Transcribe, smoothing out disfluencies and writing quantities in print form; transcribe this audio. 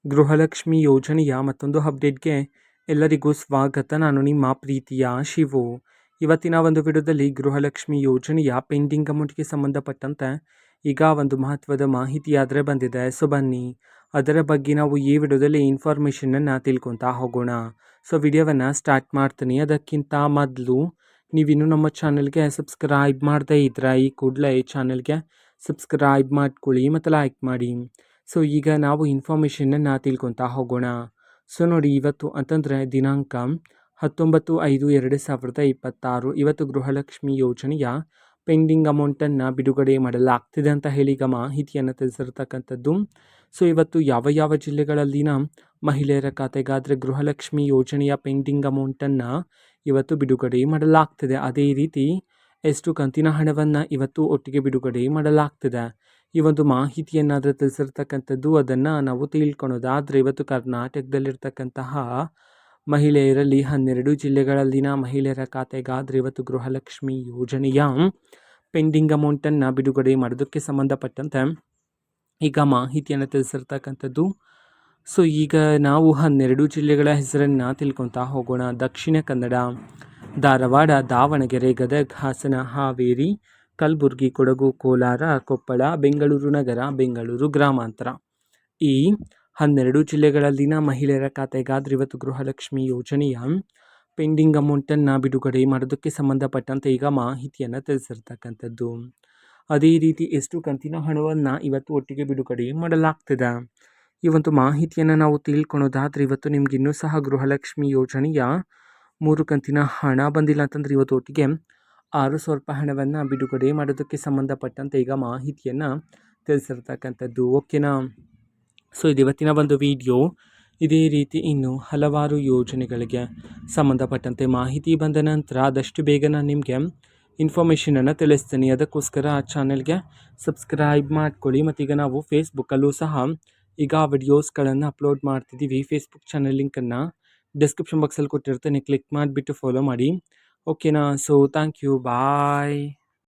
ಗೃಹಲಕ್ಷ್ಮಿ ಯೋಜನೆಯ ಮತ್ತೊಂದು ಅಪ್ಡೇಟ್ಗೆ ಎಲ್ಲರಿಗೂ ಸ್ವಾಗತ. ನಾನು ನಿಮ್ಮ ಪ್ರೀತಿಯ ಶಿವು. ಇವತ್ತಿನ ಒಂದು ವಿಡಿಯೋದಲ್ಲಿ ಗೃಹಲಕ್ಷ್ಮಿ ಯೋಜನೆಯ ಪೆಂಡಿಂಗ್ ಅಮೌಂಟ್ಗೆ ಸಂಬಂಧಪಟ್ಟಂತೆ ಈಗ ಒಂದು ಮಹತ್ವದ ಮಾಹಿತಿ ಆದರೆ ಬಂದಿದೆ. ಸೊ ಬನ್ನಿ ಅದರ ಬಗ್ಗೆ ನಾವು ಈ ವಿಡಿಯೋದಲ್ಲಿ ಇನ್ಫಾರ್ಮೇಷನನ್ನು ತಿಳ್ಕೊತಾ ಹೋಗೋಣ. ಸೊ ವಿಡಿಯೋವನ್ನು ಸ್ಟಾರ್ಟ್ ಮಾಡ್ತೀನಿ. ಅದಕ್ಕಿಂತ ಮೊದಲು ನೀವಿನ್ನೂ ನಮ್ಮ ಚಾನಲ್ಗೆ ಸಬ್ಸ್ಕ್ರೈಬ್ ಮಾಡದೇ ಇದ್ದರೆ ಈ ಕೂಡಲೇ ಈ ಚಾನಲ್ಗೆ ಸಬ್ಸ್ಕ್ರೈಬ್ ಮಾಡ್ಕೊಳ್ಳಿ ಮತ್ತು ಲೈಕ್ ಮಾಡಿ. ಸೊ ಈಗ ನಾವು ಇನ್ಫಾರ್ಮೇಷನನ್ನು ತಿಳ್ಕೊತಾ ಹೋಗೋಣ. ಸೊ ನೋಡಿ, ಇವತ್ತು ಅಂತಂದರೆ ದಿನಾಂಕ 19/5/2026 ಇವತ್ತು ಗೃಹಲಕ್ಷ್ಮಿ ಯೋಜನೆಯ ಪೆಂಡಿಂಗ್ ಅಮೌಂಟನ್ನು ಬಿಡುಗಡೆ ಮಾಡಲಾಗ್ತಿದೆ ಅಂತ ಹೇಳಿ ಈಗ ಮಾಹಿತಿಯನ್ನು ತಿಳಿಸಿರ್ತಕ್ಕಂಥದ್ದು. ಸೊ ಇವತ್ತು ಯಾವ ಯಾವ ಜಿಲ್ಲೆಗಳಲ್ಲಿನ ಮಹಿಳೆಯರ ಖಾತೆಗಾದರೆ ಗೃಹಲಕ್ಷ್ಮಿ ಯೋಜನೆಯ ಪೆಂಡಿಂಗ್ ಅಮೌಂಟನ್ನು ಇವತ್ತು ಬಿಡುಗಡೆ ಮಾಡಲಾಗ್ತಿದೆ, ಅದೇ ರೀತಿ ಎಷ್ಟು ಕಂತಿನ ಹಣವನ್ನು ಇವತ್ತು ಒಟ್ಟಿಗೆ ಬಿಡುಗಡೆ ಮಾಡಲಾಗ್ತಿದೆ, ಈ ಒಂದು ಮಾಹಿತಿಯನ್ನಾದರೂ ತಿಳಿಸಿರ್ತಕ್ಕಂಥದ್ದು. ಅದನ್ನು ನಾವು ತಿಳ್ಕೊಳೋದಾದರೆ ಇವತ್ತು ಕರ್ನಾಟಕದಲ್ಲಿರ್ತಕ್ಕಂತಹ ಮಹಿಳೆಯರಲ್ಲಿ 12 ಜಿಲ್ಲೆಗಳಲ್ಲಿನ ಮಹಿಳೆಯರ ಖಾತೆಗಾದರೆ ಇವತ್ತು ಗೃಹಲಕ್ಷ್ಮಿ ಯೋಜನೆಯ ಪೆಂಡಿಂಗ್ ಅಮೌಂಟನ್ನು ಬಿಡುಗಡೆ ಮಾಡೋದಕ್ಕೆ ಸಂಬಂಧಪಟ್ಟಂತೆ ಈಗ ಮಾಹಿತಿಯನ್ನು ತಿಳಿಸಿರ್ತಕ್ಕಂಥದ್ದು. ಸೊ ಈಗ ನಾವು 12 ಜಿಲ್ಲೆಗಳ ಹೆಸರನ್ನು ತಿಳ್ಕೊತಾ ಹೋಗೋಣ. ದಕ್ಷಿಣ ಕನ್ನಡ, ಧಾರವಾಡ, ದಾವಣಗೆರೆ, ಗದಗ, ಹಾಸನ, ಹಾವೇರಿ, ಕಲಬುರಗಿ, ಕೊಡಗು, ಕೋಲಾರ, ಕೊಪ್ಪಳ, ಬೆಂಗಳೂರು ನಗರ, ಬೆಂಗಳೂರು ಗ್ರಾಮಾಂತರ. ಈ 12 ಜಿಲ್ಲೆಗಳಲ್ಲಿನ ಮಹಿಳೆಯರ ಖಾತೆಗಾದರೆ ಇವತ್ತು ಗೃಹಲಕ್ಷ್ಮಿ ಯೋಜನೆಯ ಪೆಂಡಿಂಗ್ ಅಮೌಂಟನ್ನು ಬಿಡುಗಡೆ ಮಾಡೋದಕ್ಕೆ ಸಂಬಂಧಪಟ್ಟಂತೆ ಈಗ ಮಾಹಿತಿಯನ್ನು ತಿಳಿಸಿರ್ತಕ್ಕಂಥದ್ದು. ಅದೇ ರೀತಿ ಎಷ್ಟು ಕಂತಿನ ಹಣವನ್ನು ಇವತ್ತು ಒಟ್ಟಿಗೆ ಬಿಡುಗಡೆ ಮಾಡಲಾಗ್ತಿದೆ, ಈ ಒಂದು ಮಾಹಿತಿಯನ್ನು ನಾವು ತಿಳ್ಕೊಳೋದಾದರೆ ಇವತ್ತು ನಿಮ್ಗೆ ಇನ್ನೂ ಸಹ ಗೃಹಲಕ್ಷ್ಮಿ ಯೋಜನೆಯ 3 ಕಂತಿನ ಹಣ ಬಂದಿಲ್ಲ ಅಂತಂದರೆ ಇವತ್ತು ಒಟ್ಟಿಗೆ 6,000 ರೂಪಾಯಿ ಹಣವನ್ನು ಬಿಡುಗಡೆ ಮಾಡೋದಕ್ಕೆ ಸಂಬಂಧಪಟ್ಟಂತೆ ಈಗ ಮಾಹಿತಿಯನ್ನು ತಿಳಿಸಿರ್ತಕ್ಕಂಥದ್ದು. ಓಕೆನಾ? ಸೊ ಇದು ಇವತ್ತಿನ ಒಂದು ವಿಡಿಯೋ. ಇದೇ ರೀತಿ ಇನ್ನು ಹಲವಾರು ಯೋಜನೆಗಳಿಗೆ ಸಂಬಂಧಪಟ್ಟಂತೆ ಮಾಹಿತಿ ಬಂದ ನಂತರ ಆದಷ್ಟು ಬೇಗ ನಾನು ನಿಮಗೆ ಇನ್ಫಾರ್ಮೇಷನನ್ನು ತಿಳಿಸ್ತೀನಿ. ಅದಕ್ಕೋಸ್ಕರ ಆ ಚಾನಲ್ಗೆ ಸಬ್ಸ್ಕ್ರೈಬ್ ಮಾಡ್ಕೊಳ್ಳಿ. ಮತ್ತೀಗ ನಾವು ಫೇಸ್ಬುಕ್ಕಲ್ಲೂ ಸಹ ಈಗ ವಿಡಿಯೋಸ್ಗಳನ್ನು ಅಪ್ಲೋಡ್ ಮಾಡ್ತಿದ್ದೀವಿ. ಫೇಸ್ಬುಕ್ ಚಾನಲ್ ಲಿಂಕನ್ನು ಡಿಸ್ಕ್ರಿಪ್ಷನ್ ಬಾಕ್ಸಲ್ಲಿ ಕೊಟ್ಟಿರ್ತೇನೆ, ಕ್ಲಿಕ್ ಮಾಡಿಬಿಟ್ಟು ಫಾಲೋ ಮಾಡಿ. ಓಕೆನಾ? So thank you, bye.